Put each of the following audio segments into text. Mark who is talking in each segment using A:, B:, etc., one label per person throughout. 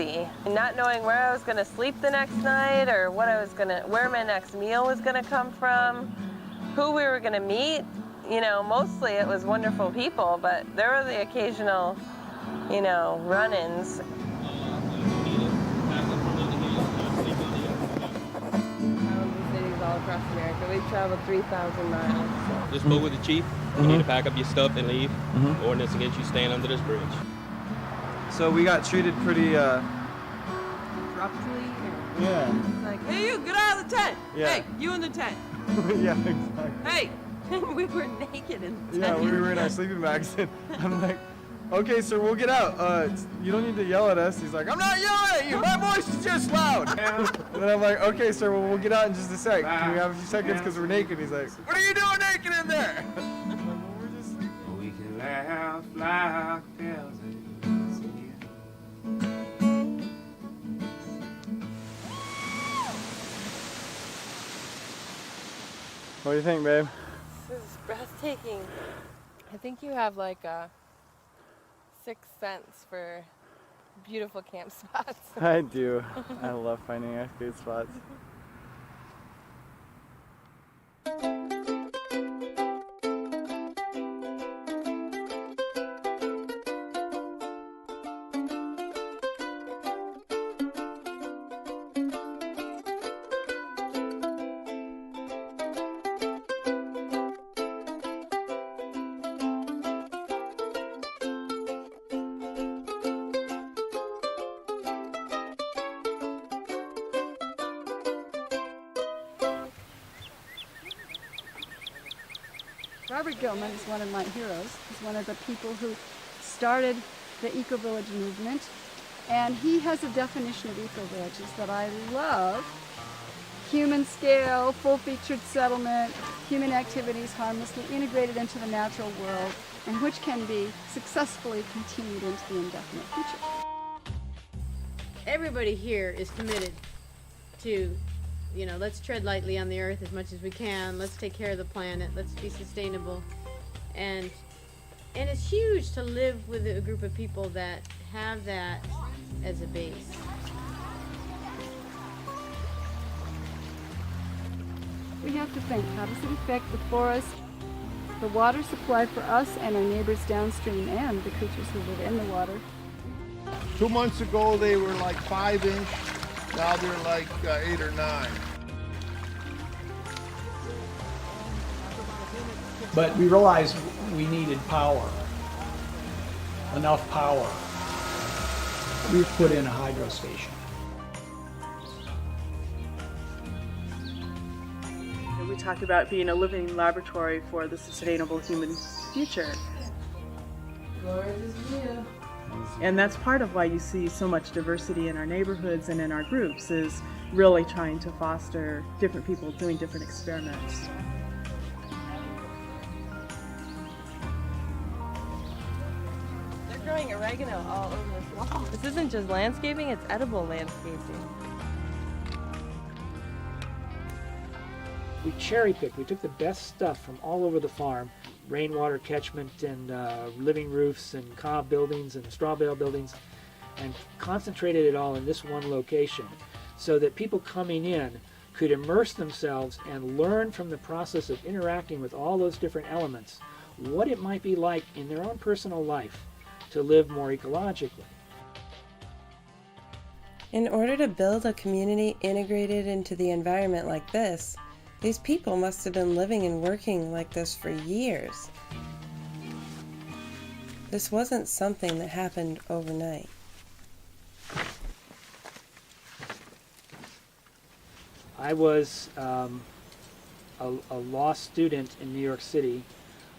A: anxiety, not knowing where I was going to sleep the next night or where my next meal was going to come from, who we were going to meet. You know, mostly it was wonderful people, but there were the occasional, you know, run-ins. All across America. We've traveled 3,000 miles. So.
B: Just move with the chief. You need to pack up your stuff and leave. Ordinance against you staying under this bridge.
C: So we got treated pretty
A: Abruptly.
C: yeah.
A: It's like, hey, you get out of the tent.
C: Yeah.
A: Hey, you in the tent.
C: Yeah, exactly.
A: Hey, we were naked in the tent.
C: Yeah, we were in our sleeping bags and I'm like, okay, sir, we'll get out. You don't need to yell at us. He's like, I'm not yelling at you. My voice is just loud. And then I'm like, okay, sir, well, we'll get out in just a sec. Can we have a few seconds because we're naked? He's like, what are you doing naked in there? I'm like, well, we're just sleeping.
D: We can laugh like bells and sing.
C: What do you think, babe?
A: This is breathtaking. I think you have like a sixth sense for beautiful camp spots.
C: I do. I love finding good spots.
E: Robert Gilman is one of my heroes. He's one of the people who started the eco-village movement, and he has a definition of eco-villages that I love. Human scale, full-featured settlement, human activities harmlessly integrated into the natural world, and which can be successfully continued into the indefinite future.
F: Everybody here is committed to, let's tread lightly on the earth as much as we can. Let's take care of the planet. Let's be sustainable. And it's huge to live with a group of people that have that as a base.
E: We have to think, how does it affect the forest, the water supply for us and our neighbors downstream, and the creatures who live in the water?
G: 2 months ago they were like 5-inch, now they're like 8 or 9.
H: But we realized we needed power, enough power. We put in a hydro station.
I: We talk about being a living laboratory for the sustainable human future.
A: Gorgeous view.
I: And that's part of why you see so much diversity in our neighborhoods and in our groups, is really trying to foster different people doing different experiments.
A: They're growing oregano all over this wall. This isn't just landscaping, it's edible landscaping.
H: We cherry picked. We took the best stuff from all over the farm, rainwater catchment and living roofs and cob buildings and straw bale buildings, and concentrated it all in this one location so that people coming in could immerse themselves and learn from the process of interacting with all those different elements what it might be like in their own personal life to live more ecologically.
A: In order to build a community integrated into the environment like this, these people must have been living and working like this for years. This wasn't something that happened overnight.
H: I was a law student in New York City.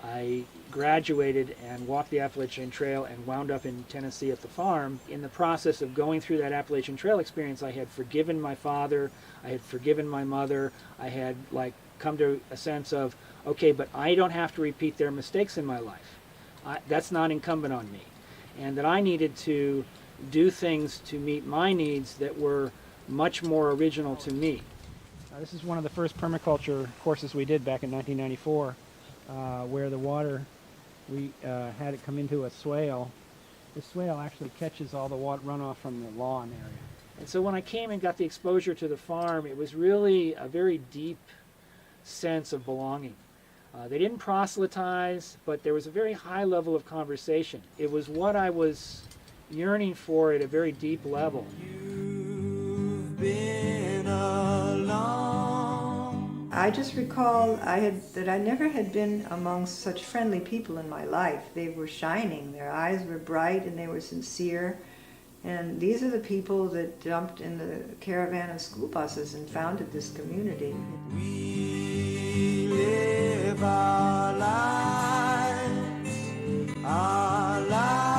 H: I graduated and walked the Appalachian Trail and wound up in Tennessee at the farm. In the process of going through that Appalachian Trail experience, I had forgiven my father, I had forgiven my mother, I had come to a sense of, okay, but I don't have to repeat their mistakes in my life. That's not incumbent on me. And that I needed to do things to meet my needs that were much more original to me.
J: This is one of the first permaculture courses we did back in 1994, where the water, we had it come into a swale, the swale actually catches all the water runoff from the lawn area.
H: And so when I came and got the exposure to the farm, it was really a very deep sense of belonging. They didn't proselytize, but there was a very high level of conversation. It was what I was yearning for at a very deep level.
K: You've been alone.
L: I just recall that I never had been among such friendly people in my life. They were shining, their eyes were bright, and they were sincere. And these are the people that jumped in the caravan of school buses and founded this community.
K: We live our lives all are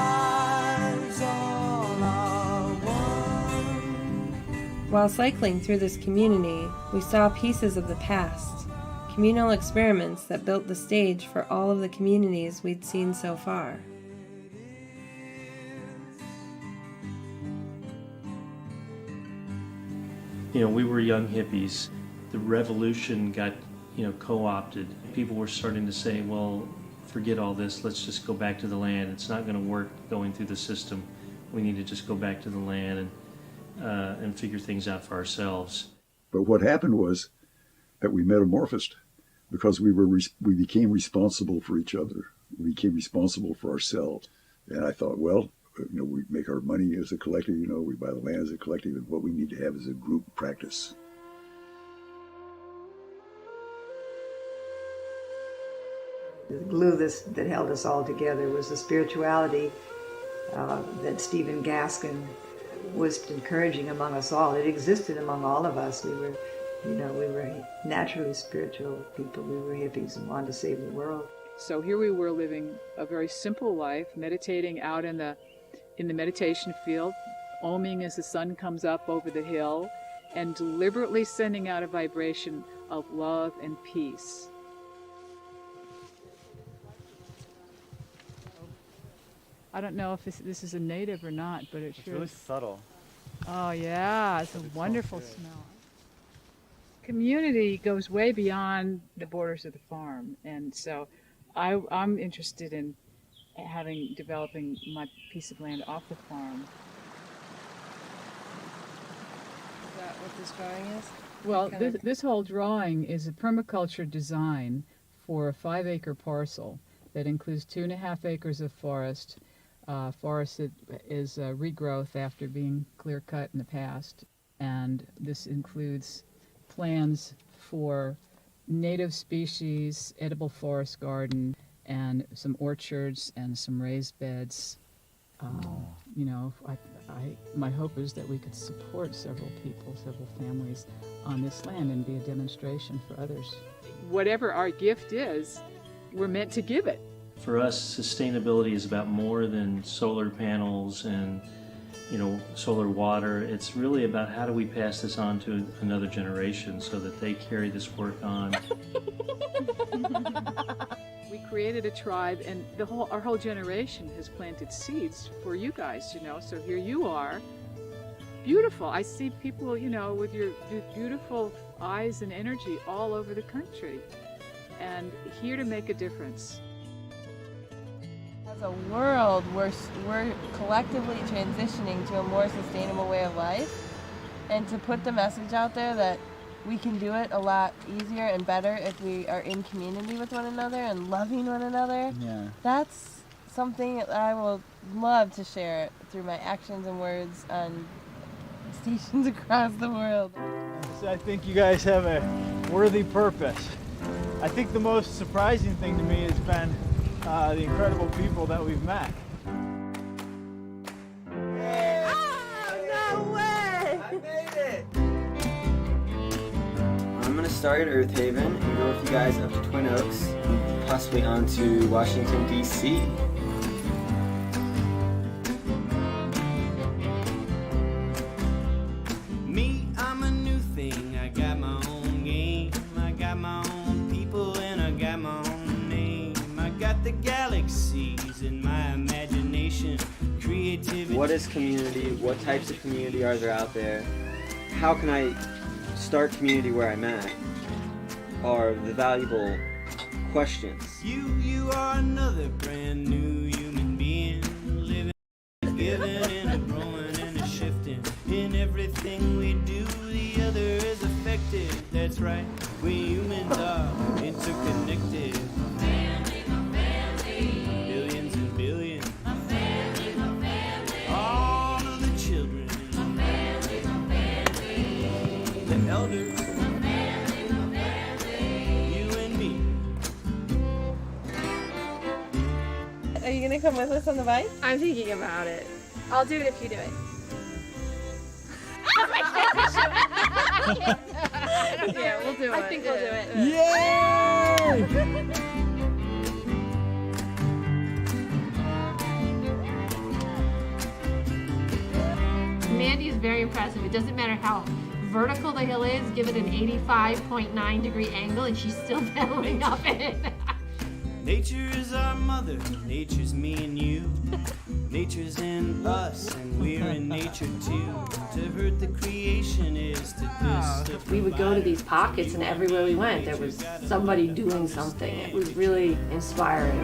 K: one.
A: While cycling through this community, we saw pieces of the past, communal experiments that built the stage for all of the communities we'd seen so far.
M: You know, we were young hippies. The revolution got, co-opted. People were starting to say, well, forget all this, let's just go back to the land. It's not going to work going through the system. We need to just go back to the land and figure things out for ourselves.
N: But what happened was that we metamorphosed because we became responsible for each other. We became responsible for ourselves. And I thought, well, we make our money as a collective, we buy the land as a collective, and what we need to have is a group practice.
L: The glue that held us all together was the spirituality that Stephen Gaskin was encouraging among us all. It existed among all of us. We were naturally spiritual people. We were hippies and wanted to save the world.
O: So here we were living a very simple life, meditating out in the meditation field, oming as the sun comes up over the hill, and deliberately sending out a vibration of love and peace. I don't know if this is a native or not, but it's
C: really subtle.
O: Oh yeah, it's a wonderful smell. Community goes way beyond the borders of the farm, and so I'm interested in developing my piece of land off the farm.
A: Is that what this drawing is?
O: Well, this whole drawing is a permaculture design for a 5-acre parcel that includes 2.5 acres of forest. Forest that is regrowth after being clear cut in the past. And this includes plans for native species, edible forest garden, and some orchards and some raised beds. My hope is that we could support several people, several families on this land and be a demonstration for others. Whatever our gift is, we're meant to give it.
M: For us, sustainability is about more than solar panels and, solar water. It's really about how do we pass this on to another generation so that they carry this work on.
O: We created a tribe, and our whole generation has planted seeds for you guys, so here you are. Beautiful. I see people, with your beautiful eyes and energy all over the country, and here to make a difference.
A: As a world, we're collectively transitioning to a more sustainable way of life, and to put the message out there that we can do it a lot easier and better if we are in community with one another and loving one another.
C: Yeah.
A: That's something that I will love to share through my actions and words on stations across the world.
C: So I think you guys have a worthy purpose. I think the most surprising thing to me has been the incredible people that we've met.
A: No way!
K: I made it! I'm gonna start at Earth Haven and go with you guys up to Twin Oaks, possibly on to Washington, D.C. Me, I'm a new thing. I got my own game. I got my own people and I got my own name. I got the galaxies in my imagination, creativity. What is community? What types of community are there out there? How can I start community where I'm at? Are the valuable questions. You are another brand new giving and a growing and a shifting. In everything we do, the other is affected. That's right, we humans are interconnected. Billions and billions. All of the children. The elders. You and me.
A: Are you gonna come with us on the bike?
P: I'm thinking about it. I'll do it if you do it.
A: Yeah, we'll do it.
P: I think we'll do it.
C: Yay!
F: Mandy is very impressive. It doesn't matter how vertical the hill is, give it an 85.9 degree angle and she's still pedaling up it.
K: Nature is our mother, nature's me and you. Nature's in us, and we're in nature too. To hurt the creation is to this.
Q: We would go to these pockets, and everywhere we went, there was somebody doing something. It was really inspiring.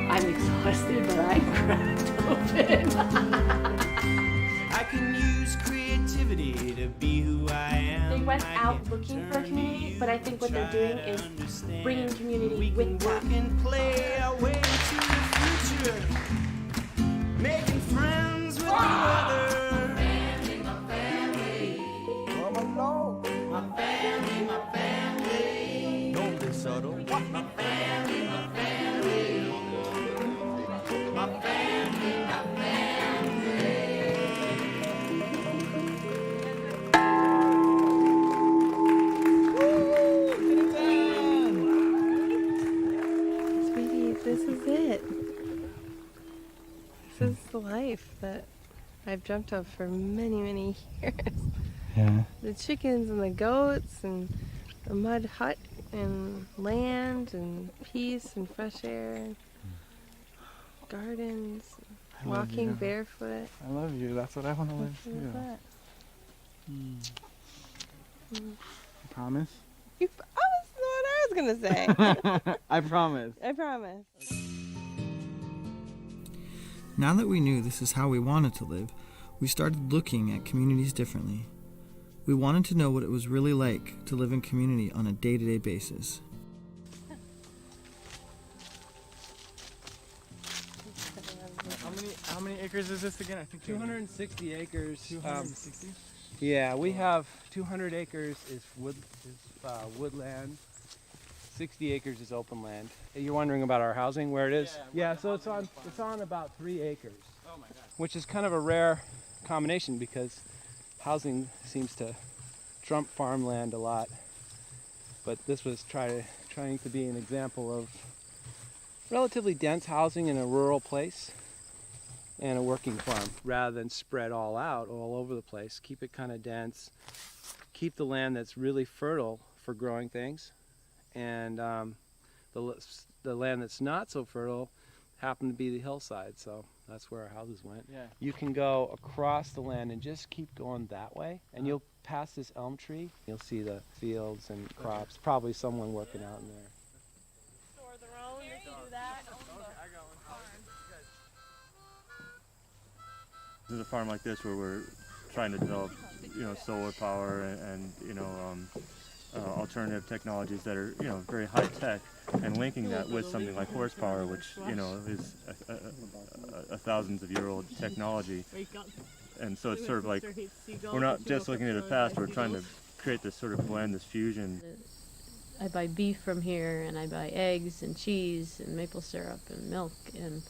Q: I'm exhausted, but I cracked open.
K: I can use creativity to be who I am.
Q: They went out looking for a community, but I think what they're doing is bringing community with them.
K: Work and play our way to the future. Making friends with the weather. My family. Come along. My family. Don't be subtle. My family. My family. My family.
A: Sweetie, this is it. This is the life that I've dreamt of for many, many years.
C: Yeah.
A: The chickens and the goats and the mud hut and land and peace and fresh air and gardens,
C: I love
A: walking
C: you.
A: barefoot.
C: I love you. That's what I want to live
A: What is
C: too.
A: that? Mm.
C: Promise?
A: You promised what I was gonna say.
C: I promise.
A: I promise.
R: Now that we knew this is how we wanted to live, we started looking at communities differently. We wanted to know what it was really like to live in community on a day-to-day basis.
C: How many acres is this again? I think
S: 260 acres.
C: 260?
S: Yeah, we have 200 acres is woodland. 60 acres is open land. You're wondering about our housing, where it is? Yeah, so it's on about 3 acres. Oh my God. Which is kind of a rare combination because housing seems to trump farmland a lot. But this was trying to be an example of relatively dense housing in a rural place and a working farm, rather than spread all out all over the place. Keep it kind of dense, keep the land that's really fertile for growing things, and the land that's not so fertile happened to be the hillside, so that's where our houses went.
C: Yeah.
S: You can go across the land and just keep going that way, and you'll pass this elm tree. You'll see the fields and crops, probably someone working out in there.
T: This is a farm like this where we're trying to develop, solar power and alternative technologies that are, very high tech, and linking that with something like horsepower, which, is a thousands of year old technology. And so it's sort of like, we're not just looking at the past, we're trying to create this sort of blend, this fusion.
F: I buy beef from here, and I buy eggs and cheese and maple syrup and milk, and